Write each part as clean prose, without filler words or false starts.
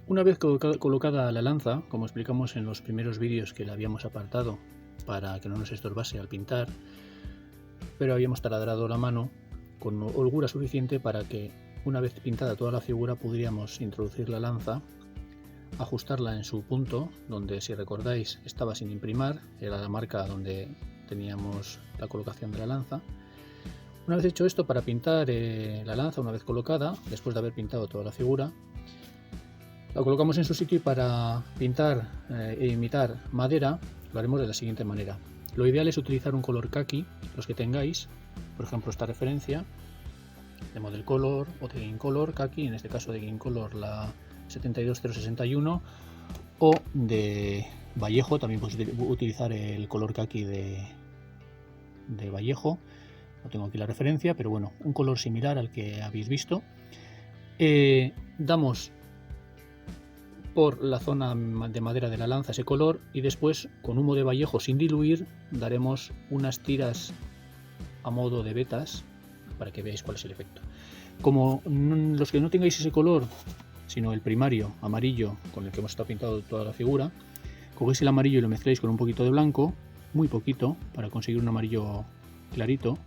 Una vez colocada la lanza, como explicamos en los primeros vídeos que la habíamos apartado para que no nos estorbase al pintar, pero habíamos taladrado la mano con holgura suficiente para que, una vez pintada toda la figura, pudiéramos introducir la lanza, ajustarla en su punto, donde, si recordáis, estaba sin imprimar, era la marca donde teníamos la colocación de la lanza. Una vez hecho esto, para pintar la lanza, una vez colocada, después de haber pintado toda la figura, la colocamos en su sitio, y para pintar e imitar madera lo haremos de la siguiente manera. Lo ideal es utilizar un color kaki, los que tengáis, por ejemplo esta referencia de Model Color o de Incolor kaki, en este caso de Incolor la 72061, o de Vallejo, también podéis utilizar el color kaki de Vallejo, no tengo aquí la referencia, pero bueno, un color similar al que habéis visto. Damos por la zona de madera de la lanza ese color, y después, con humo de Vallejo sin diluir, daremos unas tiras a modo de vetas para que veáis cuál es el efecto. Como los que no tengáis ese color, sino el primario amarillo con el que hemos estado pintando toda la figura, cogéis el amarillo y lo mezcláis con un poquito de blanco, muy poquito, para conseguir un amarillo clarito,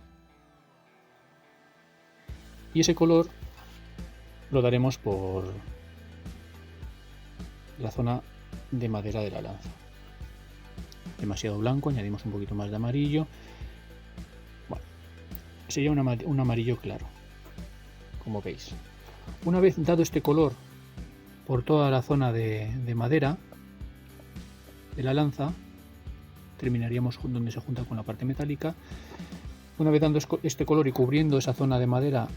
y ese color lo daremos por la zona de madera de la lanza. Demasiado blanco, añadimos un poquito más de amarillo. Bueno, sería un amarillo claro, como veis. Una vez dado este color por toda la zona de madera de la lanza, terminaríamos donde se junta con la parte metálica. Una vez dando este color y cubriendo esa zona de madera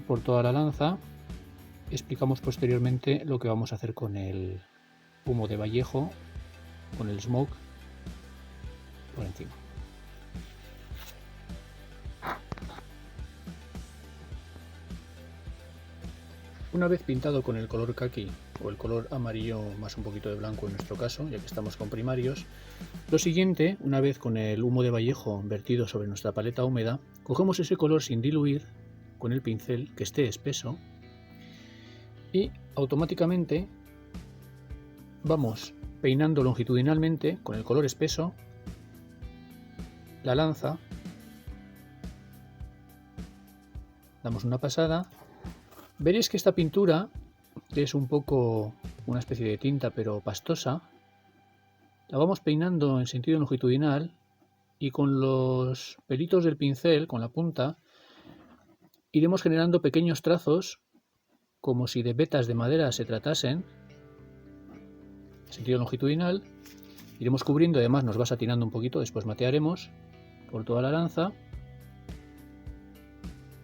por toda la lanza, explicamos posteriormente lo que vamos a hacer con el humo de Vallejo, con el smoke por encima. Una vez pintado con el color kaki o el color amarillo más un poquito de blanco en nuestro caso, ya que estamos con primarios, lo siguiente, una vez con el humo de Vallejo vertido sobre nuestra paleta húmeda, cogemos ese color sin diluir con el pincel, que esté espeso, y automáticamente vamos peinando longitudinalmente con el color espeso la lanza. Damos una pasada. Veréis que esta pintura, que es un poco una especie de tinta pero pastosa, la vamos peinando en sentido longitudinal, y con los pelitos del pincel, con la punta, iremos generando pequeños trazos como si de vetas de madera se tratasen, en sentido longitudinal. Iremos cubriendo, además nos va satinando un poquito, después matearemos por toda la lanza,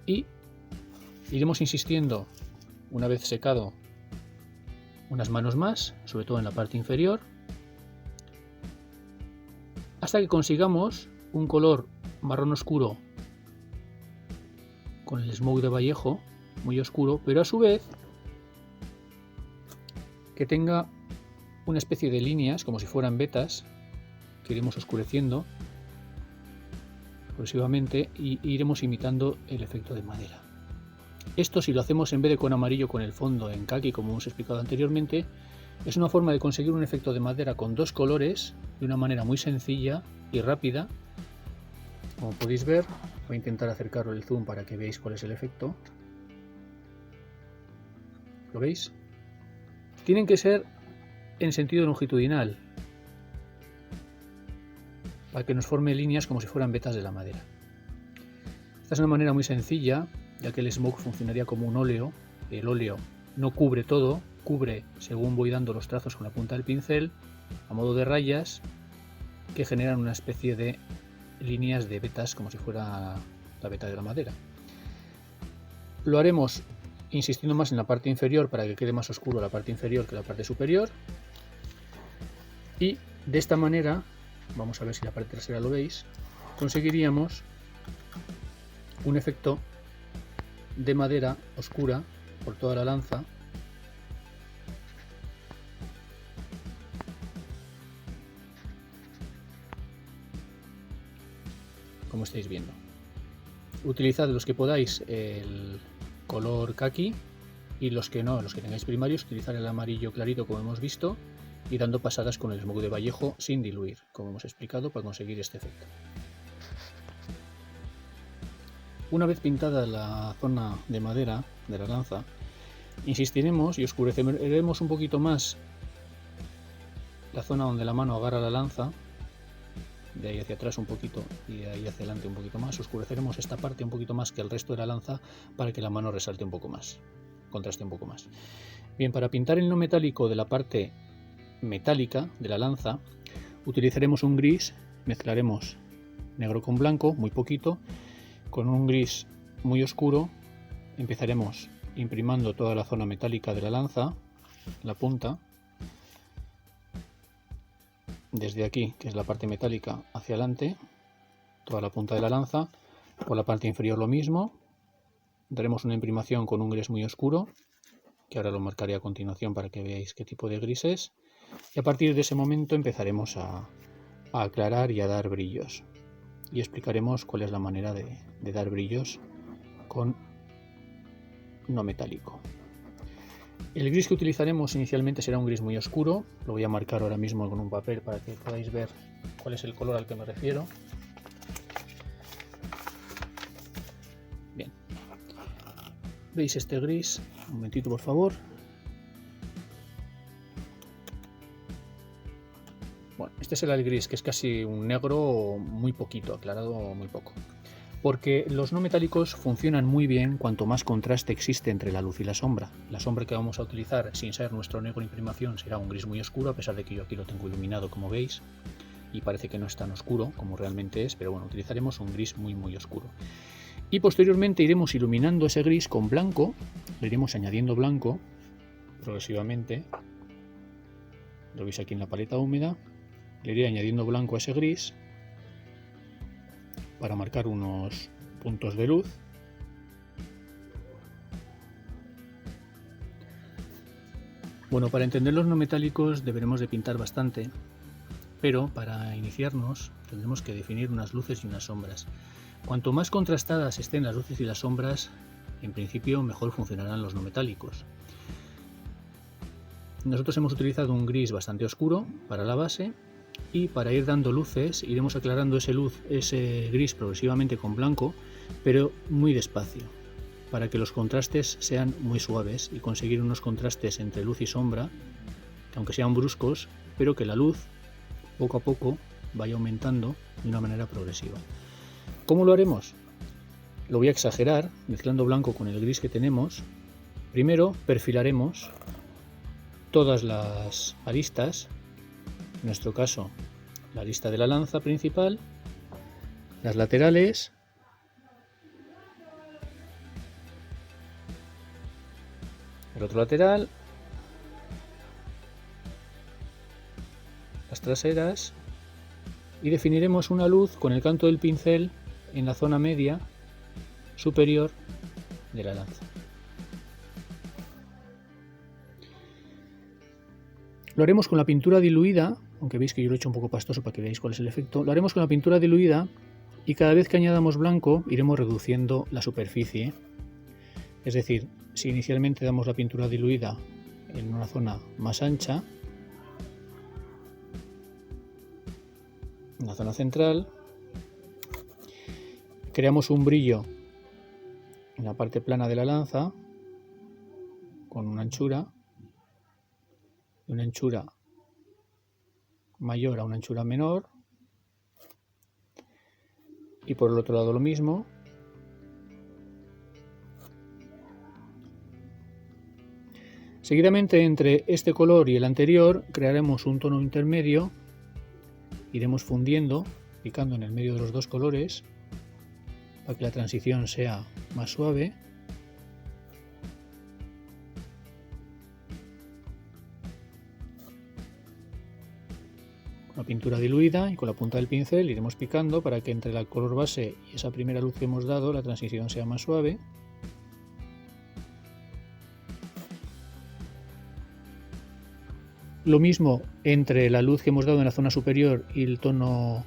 y iremos insistiendo, una vez secado, unas manos más, sobre todo en la parte inferior, hasta que consigamos un color marrón oscuro con el smoke de Vallejo, muy oscuro, pero a su vez que tenga una especie de líneas como si fueran vetas, que iremos oscureciendo progresivamente y iremos imitando el efecto de madera. Esto, si lo hacemos en vez de con amarillo con el fondo en kaki, como hemos explicado anteriormente, es una forma de conseguir un efecto de madera con dos colores de una manera muy sencilla y rápida. Como podéis ver, voy a intentar acercaros el zoom para que veáis cuál es el efecto. ¿Lo veis? Tienen que ser en sentido longitudinal, para que nos forme líneas como si fueran vetas de la madera. Esta es una manera muy sencilla, ya que el smoke funcionaría como un óleo. El óleo no cubre todo, cubre según voy dando los trazos con la punta del pincel, a modo de rayas, que generan una especie de líneas de vetas como si fuera la veta de la madera. Lo haremos insistiendo más en la parte inferior para que quede más oscuro la parte inferior que la parte superior, y de esta manera, vamos a ver si la parte trasera lo veis, conseguiríamos un efecto de madera oscura por toda la lanza, como estáis viendo. Utilizad los que podáis el color kaki Y los que no, los que tengáis primarios, utilizar el amarillo clarito como hemos visto y dando pasadas con el smog de Vallejo sin diluir, como hemos explicado, para conseguir este efecto. Una vez pintada la zona de madera de la lanza, insistiremos y oscureceremos un poquito más la zona donde la mano agarra la lanza, de ahí hacia atrás un poquito y de ahí hacia adelante un poquito más. Oscureceremos esta parte un poquito más que el resto de la lanza para que la mano resalte un poco más, contraste un poco más. Bien, para pintar el no metálico de la parte metálica de la lanza, utilizaremos un gris, mezclaremos negro con blanco, muy poquito, con un gris muy oscuro. Empezaremos imprimando toda la zona metálica de la lanza, la punta, desde aquí, que es la parte metálica, hacia adelante, toda la punta de la lanza. Por la parte inferior lo mismo, daremos una imprimación con un gris muy oscuro, que ahora lo marcaré a continuación para que veáis qué tipo de gris es, y a partir de ese momento empezaremos a aclarar y a dar brillos, y explicaremos cuál es la manera de dar brillos con no metálico. El gris que utilizaremos inicialmente será un gris muy oscuro, lo voy a marcar ahora mismo con un papel para que podáis ver cuál es el color al que me refiero. Bien, ¿veis este gris? Un momentito por favor. Bueno, este será el gris, que es casi un negro muy poquito, aclarado muy poco. Porque los no metálicos funcionan muy bien cuanto más contraste existe entre la luz y la sombra. La sombra que vamos a utilizar, sin ser nuestro negro imprimación, será un gris muy oscuro, a pesar de que yo aquí lo tengo iluminado, como veis, y parece que no es tan oscuro como realmente es, pero bueno, utilizaremos un gris muy oscuro. Y posteriormente iremos iluminando ese gris con blanco, le iremos añadiendo blanco progresivamente. Lo veis aquí en la paleta húmeda, le iré añadiendo blanco a ese gris para marcar unos puntos de luz. Bueno, para entender los no metálicos deberemos de pintar bastante, pero para iniciarnos tendremos que definir unas luces y unas sombras. Cuanto más contrastadas estén las luces y las sombras, en principio mejor funcionarán los no metálicos. Nosotros hemos utilizado un gris bastante oscuro para la base, y para ir dando luces iremos aclarando ese gris progresivamente con blanco, pero muy despacio, para que los contrastes sean muy suaves y conseguir unos contrastes entre luz y sombra, que aunque sean bruscos, pero que la luz poco a poco vaya aumentando de una manera progresiva. ¿Cómo lo haremos? Lo voy a exagerar mezclando blanco con el gris que tenemos. Primero perfilaremos todas las aristas, en nuestro caso la arista de la lanza principal, las laterales, el otro lateral, las traseras, y definiremos una luz con el canto del pincel en la zona media superior de la lanza. Lo haremos con la pintura diluida, aunque veis que yo lo he hecho un poco pastoso para que veáis cuál es el efecto. Lo haremos con la pintura diluida y cada vez que añadamos blanco iremos reduciendo la superficie. Es decir, si inicialmente damos la pintura diluida en una zona más ancha, en la zona central, creamos un brillo en la parte plana de la lanza con una anchura mayor a una anchura menor, y por el otro lado lo mismo. Seguidamente, entre este color y el anterior crearemos un tono intermedio, iremos fundiendo, picando en el medio de los dos colores para que la transición sea más suave. La pintura diluida y con la punta del pincel iremos picando para que entre el color base y esa primera luz que hemos dado la transición sea más suave. Lo mismo entre la luz que hemos dado en la zona superior y el tono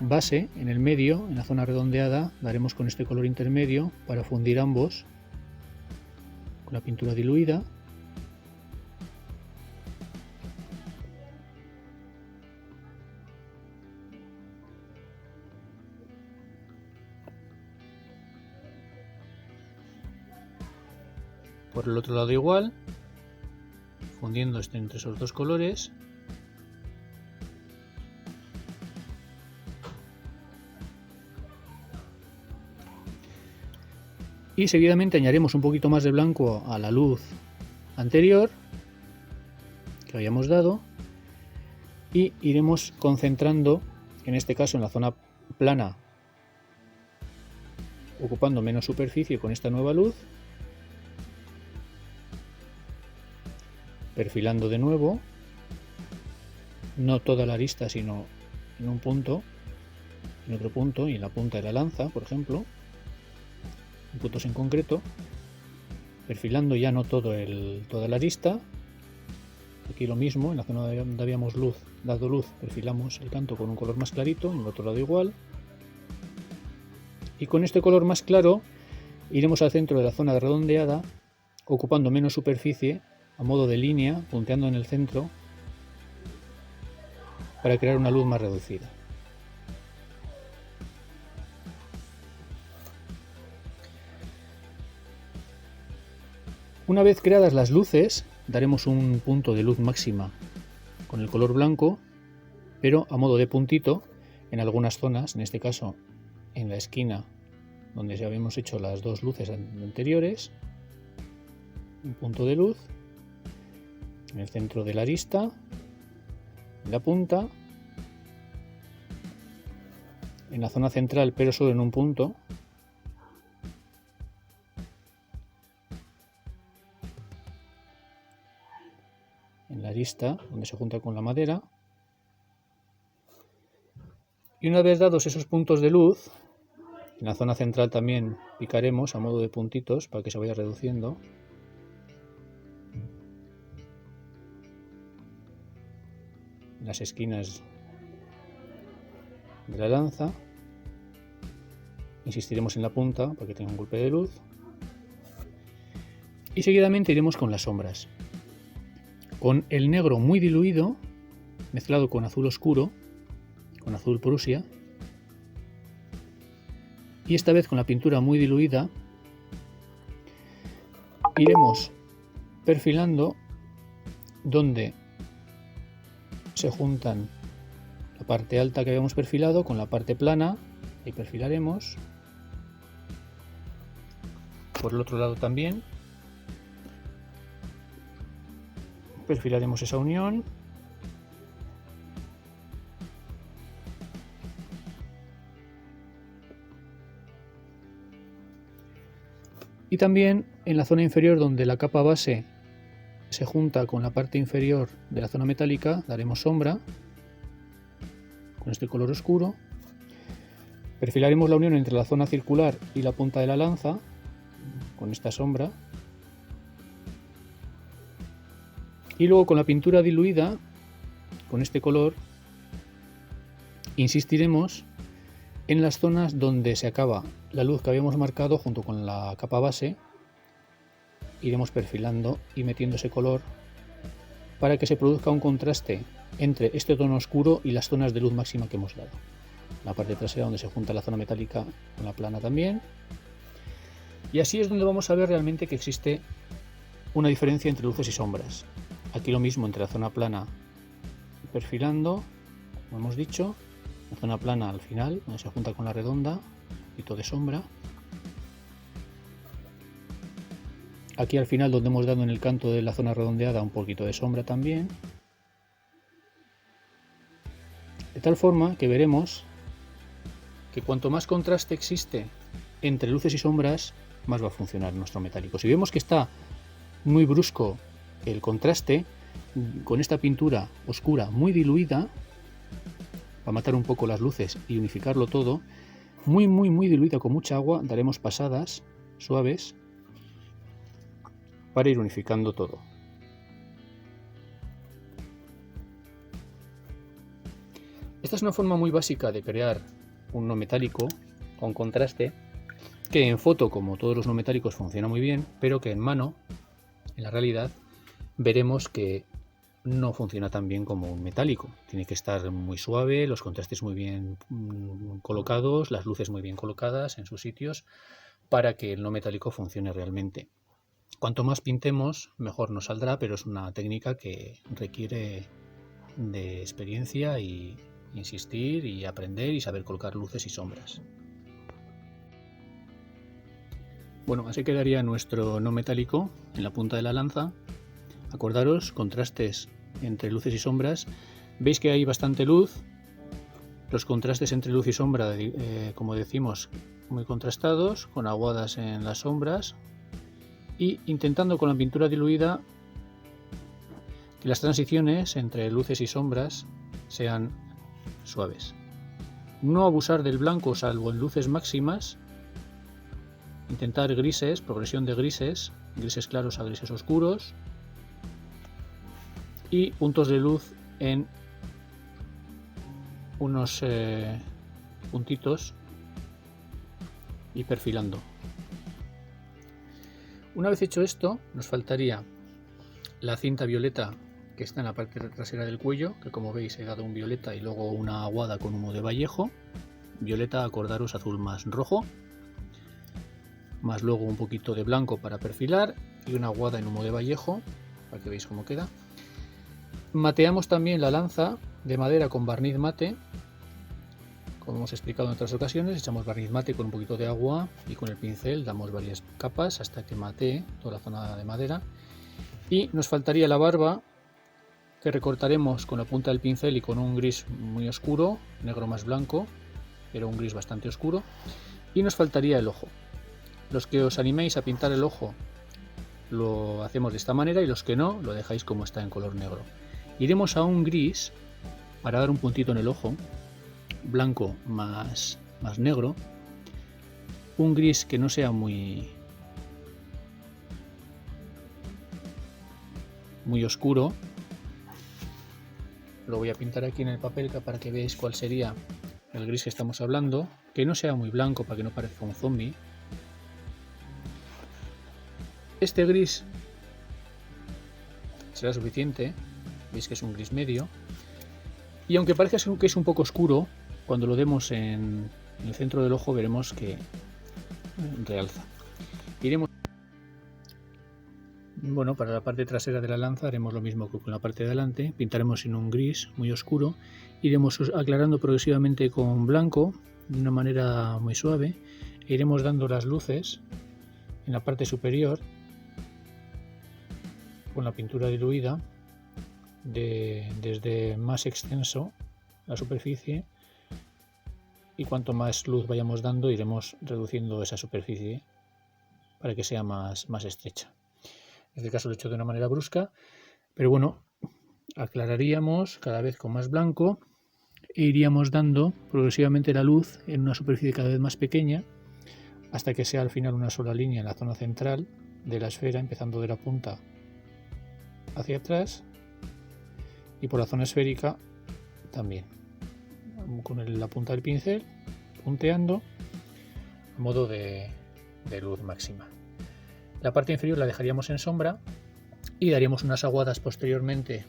base en el medio, en la zona redondeada, daremos con este color intermedio para fundir ambos con la pintura diluida. Por el otro lado igual, fundiendo entre esos dos colores. Y seguidamente añadiremos un poquito más de blanco a la luz anterior que habíamos dado y iremos concentrando, en este caso en la zona plana, ocupando menos superficie con esta nueva luz, perfilando de nuevo, no toda la arista sino en un punto, en otro punto y en la punta de la lanza, por ejemplo, en puntos en concreto, perfilando ya no toda la arista. Aquí lo mismo, en la zona donde habíamos dado luz, perfilamos el canto con un color más clarito, en el otro lado igual. Y con este color más claro iremos al centro de la zona redondeada, ocupando menos superficie, a modo de línea, punteando en el centro, para crear una luz más reducida. Una vez creadas las luces, daremos un punto de luz máxima con el color blanco, pero a modo de puntito en algunas zonas, en este caso en la esquina donde ya habíamos hecho las dos luces anteriores, un punto de luz, en el centro de la arista, en la punta, en la zona central pero solo en un punto, en la arista donde se junta con la madera. Y una vez dados esos puntos de luz, en la zona central también picaremos a modo de puntitos para que se vaya reduciendo. En las esquinas de la lanza insistiremos en la punta para que tenga un golpe de luz. Y seguidamente iremos con las sombras, con el negro muy diluido mezclado con azul oscuro, con azul Prusia, y esta vez con la pintura muy diluida iremos perfilando donde se juntan la parte alta que habíamos perfilado con la parte plana, y perfilaremos. Por el otro lado también perfilaremos esa unión. Y también en la zona inferior donde la capa base se junta con la parte inferior de la zona metálica, daremos sombra con este color oscuro. Perfilaremos la unión entre la zona circular y la punta de la lanza con esta sombra. Y luego con la pintura diluida, con este color, insistiremos en las zonas donde se acaba la luz que habíamos marcado junto con la capa base. Iremos perfilando y metiendo ese color para que se produzca un contraste entre este tono oscuro y las zonas de luz máxima que hemos dado. La parte trasera donde se junta la zona metálica con la plana también. Y así es donde vamos a ver realmente que existe una diferencia entre luces y sombras. Aquí lo mismo entre la zona plana perfilando, como hemos dicho, la zona plana al final, donde se junta con la redonda, un poquito de sombra. Aquí al final donde hemos dado en el canto de la zona redondeada un poquito de sombra también. De tal forma que veremos que cuanto más contraste existe entre luces y sombras, más va a funcionar nuestro metálico. Si vemos que está muy brusco el contraste, con esta pintura oscura muy diluida, para matar un poco las luces y unificarlo todo, muy diluida con mucha agua, daremos pasadas suaves para ir unificando todo. Esta es una forma muy básica de crear un no metálico con contraste, que en foto, como todos los no metálicos, funciona muy bien, pero que en mano en la realidad, veremos que no funciona tan bien como un metálico. Tiene que estar muy suave, los contrastes muy bien colocados, las luces muy bien colocadas en sus sitios para que el no metálico funcione realmente. Cuanto más pintemos, mejor nos saldrá, pero es una técnica que requiere de experiencia y insistir y aprender y saber colocar luces y sombras. Bueno, así quedaría nuestro no metálico en la punta de la lanza. Acordaros, contrastes entre luces y sombras. Veis que hay bastante luz. Los contrastes entre luz y sombra, como decimos, muy contrastados, con aguadas en las sombras. Y intentando con la pintura diluida que las transiciones entre luces y sombras sean suaves. No abusar del blanco salvo en luces máximas. Intentar grises, progresión de grises, grises claros a grises oscuros. Y puntos de luz en unos puntitos y perfilando. Una vez hecho esto, nos faltaría la cinta violeta que está en la parte trasera del cuello, que como veis he dado un violeta y luego una aguada con humo de Vallejo. Violeta, acordaros, azul más rojo, más luego un poquito de blanco para perfilar y una aguada en humo de Vallejo, para que veáis cómo queda. Mateamos también la lanza de madera con barniz mate, como hemos explicado en otras ocasiones. Echamos barniz mate con un poquito de agua y con el pincel damos varias capas hasta que matee toda la zona de madera. Y nos faltaría la barba, que recortaremos con la punta del pincel y con un gris muy oscuro, negro más blanco, pero un gris bastante oscuro. Y nos faltaría el ojo. Los que os animéis a pintar el ojo lo hacemos de esta manera y los que no, lo dejáis como está en color negro. Iremos a un gris para dar un puntito en el ojo, blanco más negro, un gris que no sea muy oscuro. Lo voy a pintar aquí en el papel para que veáis cuál sería el gris que estamos hablando, que no sea muy blanco para que no parezca un zombie. Este gris será suficiente, veis que es un gris medio, y aunque parezca que es un poco oscuro, cuando lo demos en el centro del ojo veremos que realza. Bueno, para la parte trasera de la lanza haremos lo mismo que con la parte de delante, pintaremos en un gris muy oscuro, iremos aclarando progresivamente con blanco de una manera muy suave, e iremos dando las luces en la parte superior con la pintura diluida desde más extenso la superficie, y cuanto más luz vayamos dando iremos reduciendo esa superficie para que sea más estrecha. En este caso lo he hecho de una manera brusca, pero bueno, aclararíamos cada vez con más blanco e iríamos dando progresivamente la luz en una superficie cada vez más pequeña hasta que sea al final una sola línea en la zona central de la esfera, empezando de la punta hacia atrás y por la zona esférica también, con la punta del pincel punteando a modo de luz máxima. La parte inferior la dejaríamos en sombra y daríamos unas aguadas posteriormente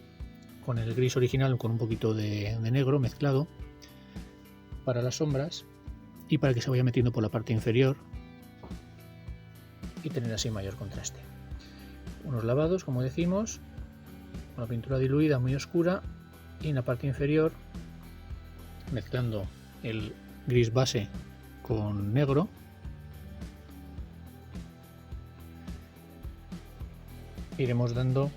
con el gris original con un poquito de negro mezclado para las sombras y para que se vaya metiendo por la parte inferior y tener así mayor contraste. Unos lavados, como decimos, con la pintura diluida muy oscura y en la parte inferior mezclando el gris base con negro. Iremos dando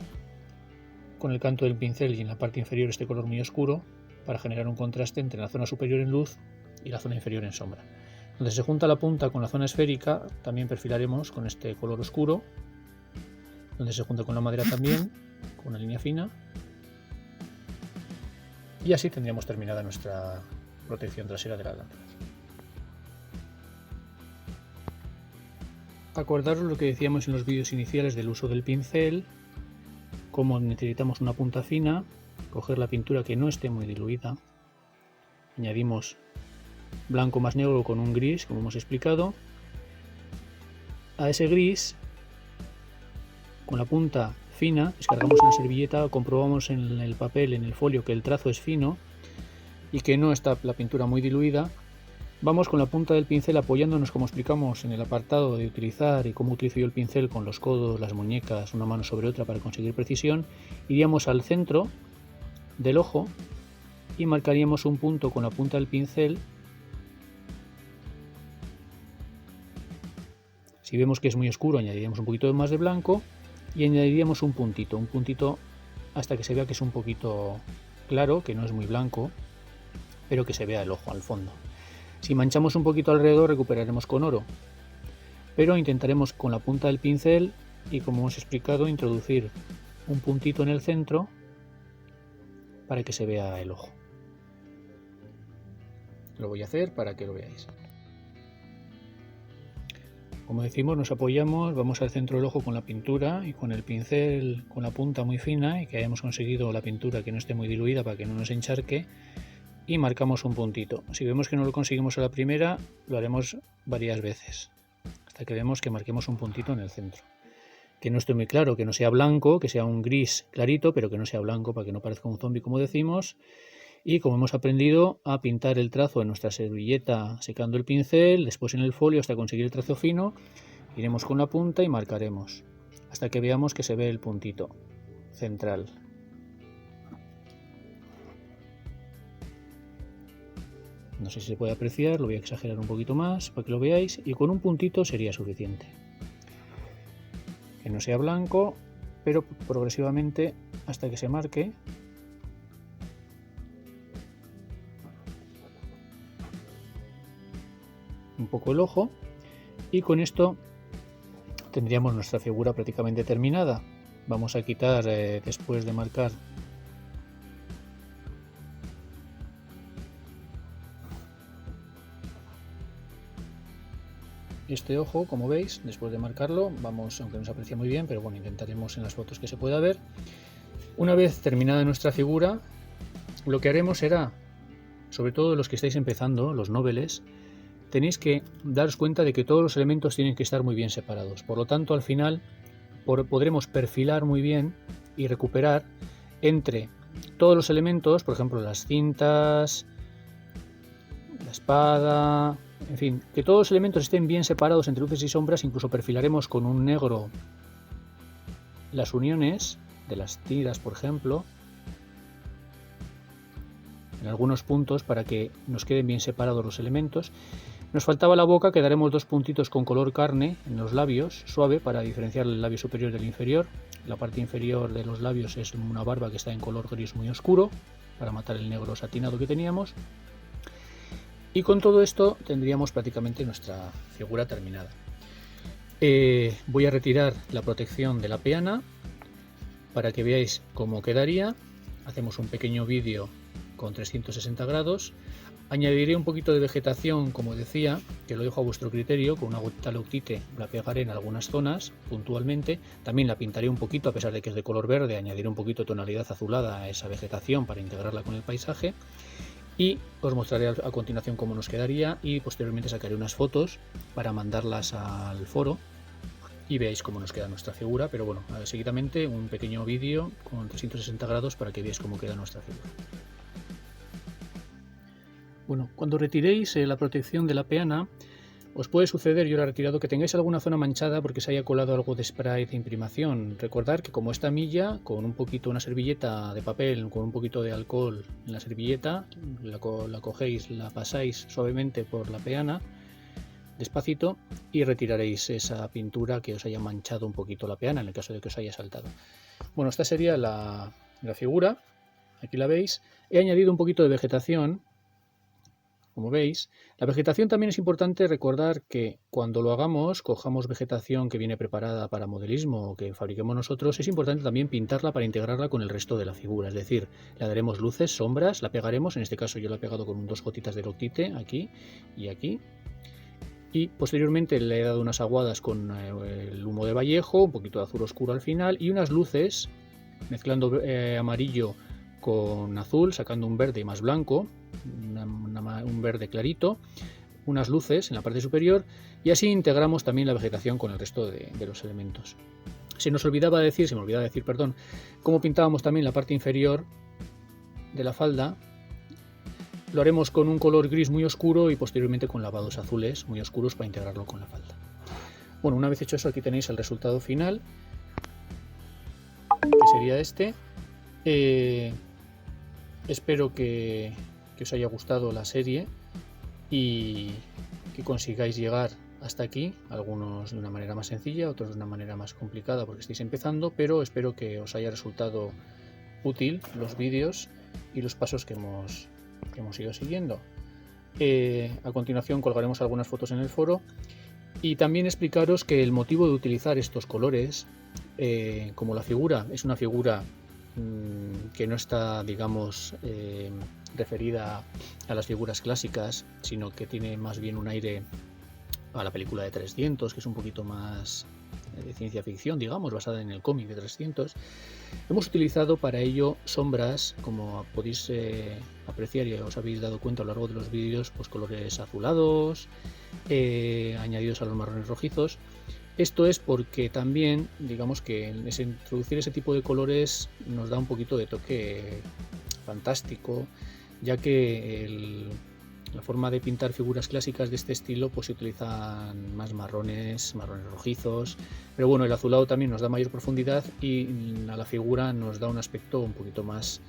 con el canto del pincel y en la parte inferior este color muy oscuro para generar un contraste entre la zona superior en luz y la zona inferior en sombra. Donde se junta la punta con la zona esférica también perfilaremos con este color oscuro, donde se junta con la madera también con una línea fina, y así tendríamos terminada nuestra protección trasera de la lanza. Acordaros lo que decíamos en los vídeos iniciales del uso del pincel, como necesitamos una punta fina, coger la pintura que no esté muy diluida, añadimos blanco más negro con un gris, como hemos explicado. A ese gris, con la punta fina, descargamos una servilleta, comprobamos en el papel, en el folio, que el trazo es fino y que no está la pintura muy diluida. Vamos con la punta del pincel apoyándonos, como explicamos en el apartado de utilizar y cómo utilizo yo el pincel, con los codos, las muñecas, una mano sobre otra para conseguir precisión. Iríamos al centro del ojo y marcaríamos un punto con la punta del pincel. Si vemos que es muy oscuro, añadiríamos un poquito más de blanco y añadiríamos un puntito hasta que se vea que es un poquito claro, que no es muy blanco, pero que se vea el ojo al fondo. Si manchamos un poquito alrededor, recuperaremos con oro, pero intentaremos con la punta del pincel y, como hemos explicado, introducir un puntito en el centro para que se vea el ojo. Lo voy a hacer para que lo veáis. Como decimos, nos apoyamos, vamos al centro del ojo con la pintura y con el pincel con la punta muy fina, y que hayamos conseguido la pintura que no esté muy diluida para que no nos encharque, y marcamos un puntito. Si vemos que no lo conseguimos a la primera, lo haremos varias veces hasta que vemos que marquemos un puntito en el centro. Que no esté muy claro, que no sea blanco, que sea un gris clarito, pero que no sea blanco para que no parezca un zombie, como decimos. Y como hemos aprendido a pintar el trazo en nuestra servilleta secando el pincel, después en el folio hasta conseguir el trazo fino, iremos con la punta y marcaremos hasta que veamos que se ve el puntito central. No sé si se puede apreciar, lo voy a exagerar un poquito más para que lo veáis, y con un puntito sería suficiente. Que no sea blanco, pero progresivamente hasta que se marque. Un poco el ojo, y con esto tendríamos nuestra figura prácticamente terminada. Vamos a quitar, después de marcar, este ojo, como veis, después de marcarlo, vamos, aunque no se aprecia muy bien, pero bueno, intentaremos en las fotos que se pueda ver. Una vez terminada nuestra figura, lo que haremos será, sobre todo los que estáis empezando, los noveles, tenéis que daros cuenta de que todos los elementos tienen que estar muy bien separados. Por lo tanto, al final podremos perfilar muy bien y recuperar entre todos los elementos, por ejemplo, las cintas, la espada, en fin, que todos los elementos estén bien separados entre luces y sombras. Incluso perfilaremos con un negro las uniones de las tiras, por ejemplo, en algunos puntos, para que nos queden bien separados los elementos. Nos faltaba la boca, que daremos dos puntitos con color carne en los labios, suave, para diferenciar el labio superior del inferior. La parte inferior de los labios es una barba que está en color gris muy oscuro, para matar el negro satinado que teníamos. Y con todo esto tendríamos prácticamente nuestra figura terminada. Voy a retirar la protección de la peana para que veáis cómo quedaría. Hacemos un pequeño vídeo con 360 grados. Añadiré un poquito de vegetación, como decía, que lo dejo a vuestro criterio. Con una gota de Leuctite la pegaré en algunas zonas puntualmente. También la pintaré un poquito, a pesar de que es de color verde, añadiré un poquito de tonalidad azulada a esa vegetación para integrarla con el paisaje. Y os mostraré a continuación cómo nos quedaría, y posteriormente sacaré unas fotos para mandarlas al foro y veáis cómo nos queda nuestra figura. Pero bueno, seguidamente un pequeño vídeo con 360 grados para que veáis cómo queda nuestra figura. Bueno, cuando retiréis la protección de la peana, os puede suceder, yo la he retirado, que tengáis alguna zona manchada porque se haya colado algo de spray de imprimación. Recordad que, como esta milla, con un poquito, una servilleta de papel con un poquito de alcohol en la servilleta, la cogéis, la pasáis suavemente por la peana, despacito, y retiraréis esa pintura que os haya manchado un poquito la peana, en el caso de que os haya saltado. Bueno, esta sería la figura. Aquí la veis. He añadido un poquito de vegetación. Como veis, la vegetación también es importante recordar que cuando lo hagamos, cojamos vegetación que viene preparada para modelismo o que fabriquemos nosotros, es importante también pintarla para integrarla con el resto de la figura. Es decir, le daremos luces, sombras, la pegaremos. En este caso yo la he pegado con 2 gotitas de Leuctite aquí y aquí. Y posteriormente le he dado unas aguadas con el humo de Vallejo, un poquito de azul oscuro al final, y unas luces, mezclando amarillo con azul, sacando un verde más blanco, un verde clarito, unas luces en la parte superior, y así integramos también la vegetación con el resto de los elementos. Se me olvidaba decir, perdón, cómo pintábamos también la parte inferior de la falda. Lo haremos con un color gris muy oscuro y posteriormente con lavados azules muy oscuros para integrarlo con la falda. Bueno, una vez hecho eso, aquí tenéis el resultado final, que sería este. Espero que os haya gustado la serie y que consigáis llegar hasta aquí, algunos de una manera más sencilla, otros de una manera más complicada porque estáis empezando, pero espero que os haya resultado útil los vídeos y los pasos que hemos ido siguiendo. A continuación colgaremos algunas fotos en el foro y también explicaros que el motivo de utilizar estos colores, como la figura es una figura que no está, digamos, referida a las figuras clásicas, sino que tiene más bien un aire a la película de 300, que es un poquito más de ciencia ficción, digamos, basada en el cómic de 300. Hemos utilizado para ello sombras, como podéis apreciar y os habéis dado cuenta a lo largo de los vídeos, pues colores azulados, añadidos a los marrones rojizos. Esto es porque también, digamos que introducir ese tipo de colores nos da un poquito de toque fantástico, ya que la forma de pintar figuras clásicas de este estilo pues se utilizan más marrones rojizos, pero bueno, el azulado también nos da mayor profundidad y a la figura nos da un aspecto un poquito más,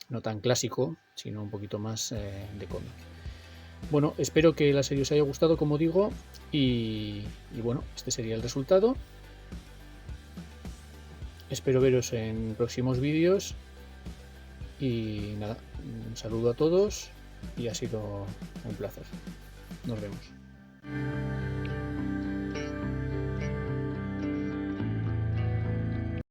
no tan clásico, sino un poquito más de cómic. Bueno, espero que la serie os haya gustado, como digo, y bueno, este sería el resultado. Espero veros en próximos vídeos y nada, un saludo a todos y ha sido un placer. Nos vemos.